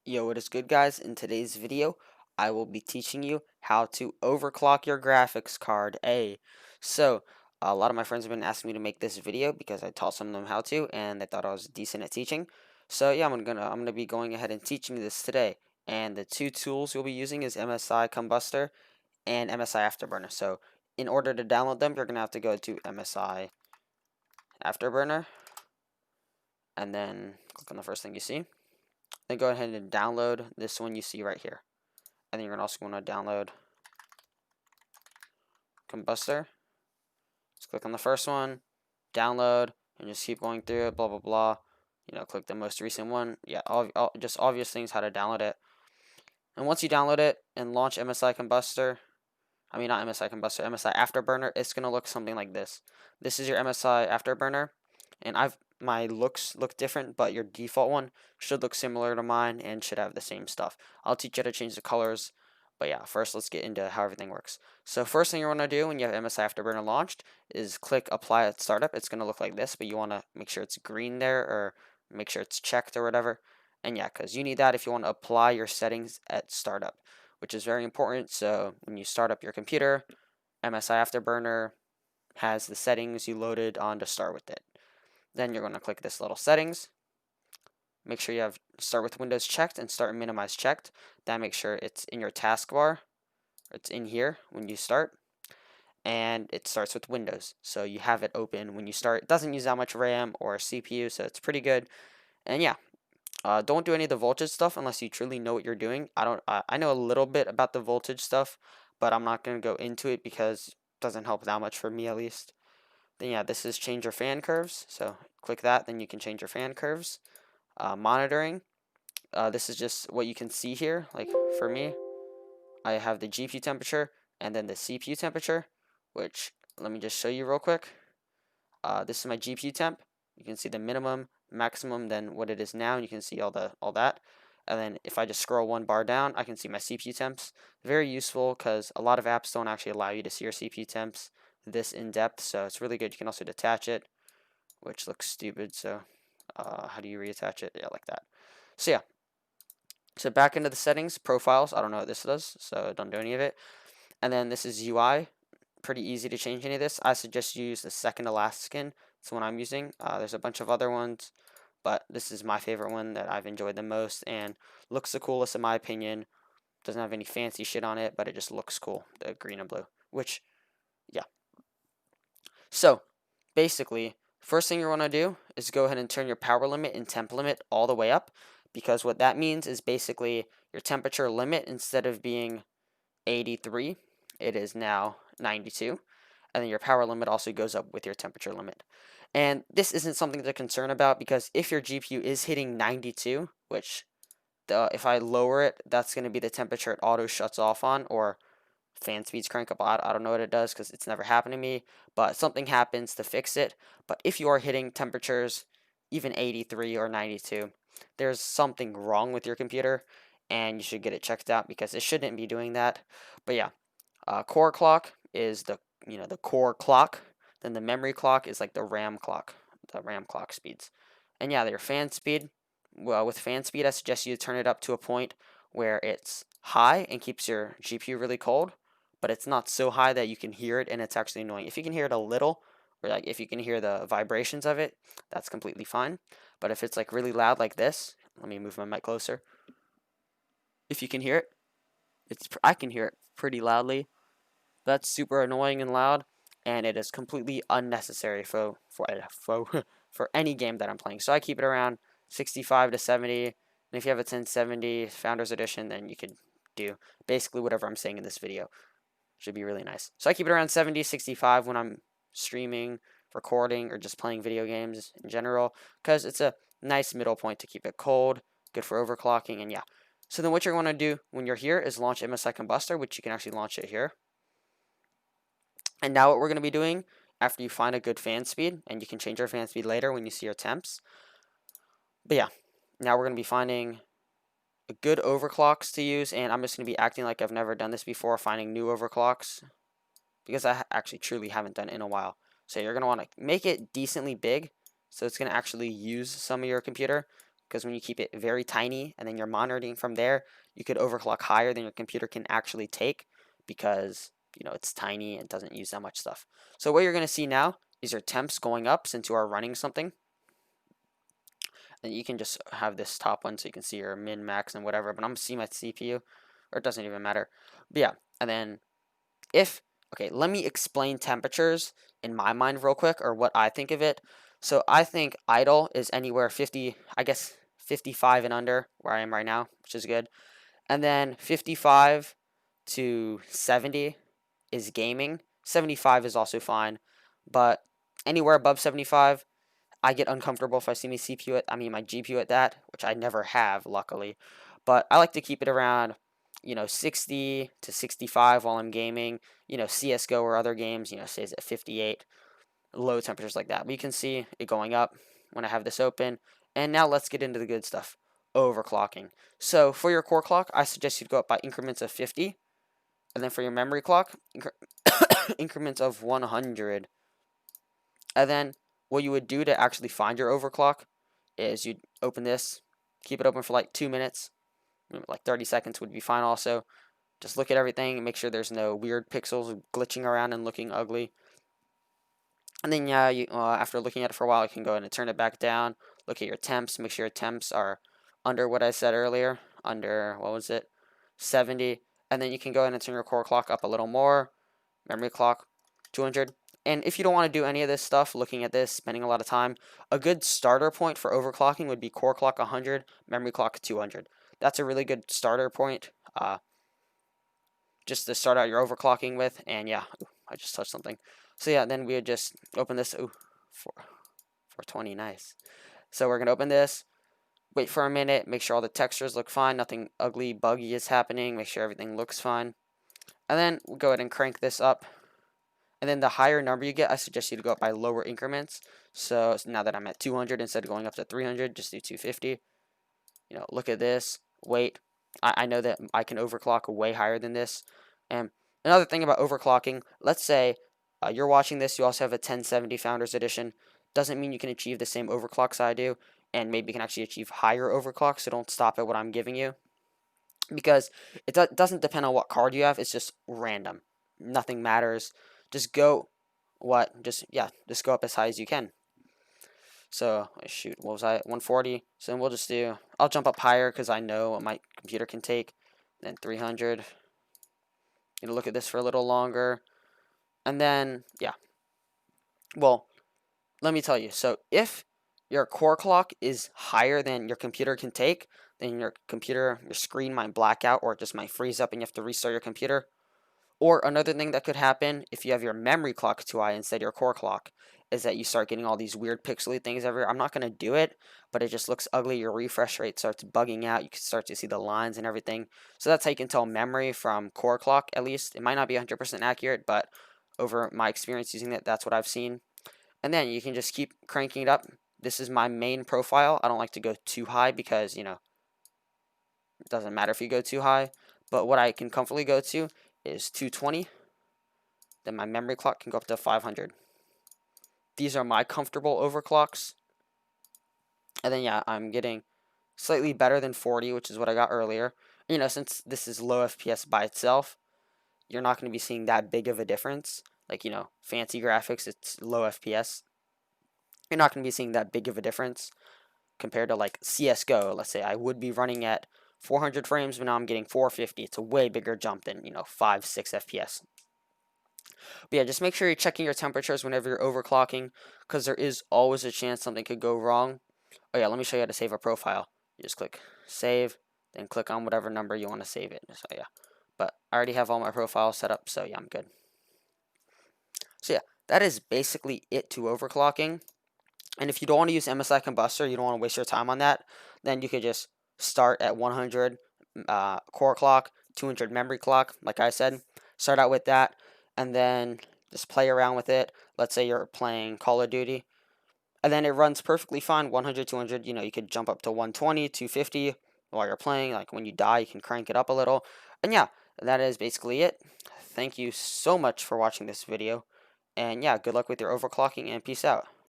Yo, what is good, guys? In today's video, I will be teaching you how to overclock your graphics card. So a lot of my friends have been asking me to make this video because I taught some of them how to, and they thought I was decent at teaching. So yeah, I'm gonna be going ahead and teaching this today. And the two tools you'll be using is MSI Combustor and MSI Afterburner. So in order to download them, you're gonna have to go to MSI Afterburner, and then click on the first thing you see. Then go ahead and download this one you see right here. And then you're also going to download Combustor. Just click on the first one, download, and just keep going through it, blah, blah, blah. You know, click the most recent one. Yeah, just obvious things how to download it. And once you download it and launch MSI Combustor, I mean, not MSI Combustor, MSI Afterburner, it's going to look something like this. This is your MSI Afterburner, and my looks look different, but your default one should look similar to mine and should have the same stuff. I'll teach you how to change the colors, but yeah, first let's get into how everything works. So first thing you want to do when you have MSI Afterburner launched is click Apply at Startup. It's going to look like this, but you want to make sure it's green there, or make sure it's checked or whatever. And yeah, because you need that if you want to apply your settings at startup, which is very important. So when you start up your computer, MSI Afterburner has the settings you loaded on to start with it. Then you're going to click this little settings. Make sure you have start with Windows checked and start and minimize checked. Then make sure it's in your taskbar. It's in here when you start. And it starts with Windows. So you have it open when you start. It doesn't use that much RAM or CPU, so it's pretty good. And yeah, don't do any of the voltage stuff unless you truly know what you're doing. I know a little bit about the voltage stuff, but I'm not going to go into it because it doesn't help that much for me at least. Then yeah, this is change your fan curves. So click that, then you can change your fan curves. Monitoring. This is just what you can see here. Like for me, I have the GPU temperature and then the CPU temperature, which let me just show you real quick. This is my GPU temp. You can see the minimum, maximum, then what it is now, and you can see all that. And then if I just scroll one bar down, I can see my CPU temps. Very useful because a lot of apps don't actually allow you to see your CPU temps this in depth, so it's really good. You can also detach it, which looks stupid. So how do you reattach it? Yeah, like that. So yeah. So back into the settings, profiles. I don't know what this does, so don't do any of it. And then this is UI. Pretty easy to change any of this. I suggest you use the second to last skin. It's the one I'm using. There's a bunch of other ones, but this is my favorite one that I've enjoyed the most and looks the coolest in my opinion. Doesn't have any fancy shit on it, but it just looks cool, the green and blue, which, yeah. So basically, first thing you want to do is go ahead and turn your power limit and temp limit all the way up, because what that means is basically your temperature limit, instead of being 83, it is now 92, and then your power limit also goes up with your temperature limit. And this isn't something to concern about, because if your GPU is hitting 92, which if I lower it, that's going to be the temperature it auto shuts off on, or fan speeds crank up. I don't know what it does because it's never happened to me, but something happens to fix it. But if you are hitting temperatures even 83 or 92, there's something wrong with your computer, and you should get it checked out because it shouldn't be doing that. But yeah, core clock is the core clock. Then the memory clock is like the RAM clock speeds. And yeah, your fan speed. Well, with fan speed, I suggest you turn it up to a point where it's high and keeps your GPU really cold, but it's not so high that you can hear it and it's actually annoying. If you can hear it a little, or like if you can hear the vibrations of it, that's completely fine. But if it's like really loud like this, let me move my mic closer. If you can hear it, I can hear it pretty loudly. That's super annoying and loud, and it is completely unnecessary for any game that I'm playing. So I keep it around 65 to 70, and if you have a 1070 Founders Edition, then you could do basically whatever I'm saying in this video. Should be really nice. So I keep it around 70, 65 when I'm streaming, recording, or just playing video games in general, because it's a nice middle point to keep it cold, good for overclocking, and yeah. So then what you're going to do when you're here is launch MSI Combustor, which you can actually launch it here. And now what we're going to be doing, after you find a good fan speed, and you can change your fan speed later when you see your temps. But yeah, now we're going to be finding a good overclocks to use, and I'm just going to be acting like I've never done this before, finding new overclocks, because I actually truly haven't done it in a while. So you're going to want to make it decently big, so it's going to actually use some of your computer. because when you keep it very tiny and then you're monitoring from there, you could overclock higher than your computer can actually take, because it's tiny and doesn't use that much stuff. So what you're going to see now is your temps going up since you are running something. And you can just have this top one so you can see your min, max, and whatever. But I'm going to see my CPU, or it doesn't even matter. But yeah, and then okay, let me explain temperatures in my mind real quick, or what I think of it. So I think idle is anywhere 50, I guess 55 and under, where I am right now, which is good. And then 55 to 70 is gaming. 75 is also fine, but anywhere above 75, I get uncomfortable if I see my GPU at that, which I never have, luckily. But I like to keep it around, 60 to 65 while I'm gaming. CSGO or other games, stays at 58, low temperatures like that. But you can see it going up when I have this open. And now let's get into the good stuff, overclocking. So for your core clock, I suggest you go up by increments of 50. And then for your memory clock, increments of 100. And then what you would do to actually find your overclock is you'd open this, keep it open for like 2 minutes, like 30 seconds would be fine also. Just look at everything and make sure there's no weird pixels glitching around and looking ugly. And then after looking at it for a while, you can go ahead and turn it back down. Look at your temps, make sure your temps are under what I said earlier, under, what was it, 70. And then you can go ahead and turn your core clock up a little more, memory clock, 200. And if you don't want to do any of this stuff, looking at this, spending a lot of time, a good starter point for overclocking would be core clock 100, memory clock 200. That's a really good starter point, just to start out your overclocking with. And yeah, I just touched something. So yeah, then we would just open this. 420, nice. So we're going to open this, wait for a minute, make sure all the textures look fine, nothing ugly, buggy is happening, make sure everything looks fine. And then we'll go ahead and crank this up. And then the higher number you get, I suggest you to go up by lower increments. So now that I'm at 200, instead of going up to 300, just do 250. Look at this. Wait. I know that I can overclock way higher than this. And another thing about overclocking, let's say you're watching this, you also have a 1070 Founders Edition. Doesn't mean you can achieve the same overclocks I do, and maybe you can actually achieve higher overclocks, so don't stop at what I'm giving you. Because it doesn't depend on what card you have, it's just random. Nothing matters. Just go, just go up as high as you can. So, shoot, what was I, 140? So then we'll just I'll jump up higher because I know what my computer can take. Then 300. Look at this for a little longer. And then, yeah. Well, let me tell you. So if your core clock is higher than your computer can take, then your screen might black out, or it just might freeze up and you have to restart your computer. Or another thing that could happen if you have your memory clock too high instead of your core clock is that you start getting all these weird pixely things everywhere. I'm not going to do it, but it just looks ugly. Your refresh rate starts bugging out. You can start to see the lines and everything. So that's how you can tell memory from core clock, at least. It might not be 100% accurate, but over my experience using it, that's what I've seen. And then you can just keep cranking it up. This is my main profile. I don't like to go too high because, it doesn't matter if you go too high. But what I can comfortably go to is 220. Then my memory clock can go up to 500. These are my comfortable overclocks. And then yeah, I'm getting slightly better than 40, which is what I got earlier. Since this is low FPS by itself, you're not going to be seeing that big of a difference. Like, fancy graphics, it's low FPS. You're not going to be seeing that big of a difference compared to like CSGO. Let's say I would be running at 400 frames, but now I'm getting 450. It's a way bigger jump than, 5, 6 FPS. But yeah, just make sure you're checking your temperatures whenever you're overclocking, because there is always a chance something could go wrong. Oh yeah, let me show you how to save a profile. You just click save, then click on whatever number you want to save it. So yeah, but I already have all my profiles set up, so yeah, I'm good. So yeah, that is basically it to overclocking. And if you don't want to use MSI Combustor, you don't want to waste your time on that, then you could just start at 100 core clock, 200 memory clock, like I said. Start out with that, and then just play around with it. Let's say you're playing Call of Duty, and then it runs perfectly fine, 100, 200, you could jump up to 120, 250 while you're playing. Like when you die, you can crank it up a little. And yeah, that is basically it. Thank you so much for watching this video, and yeah, good luck with your overclocking, and peace out.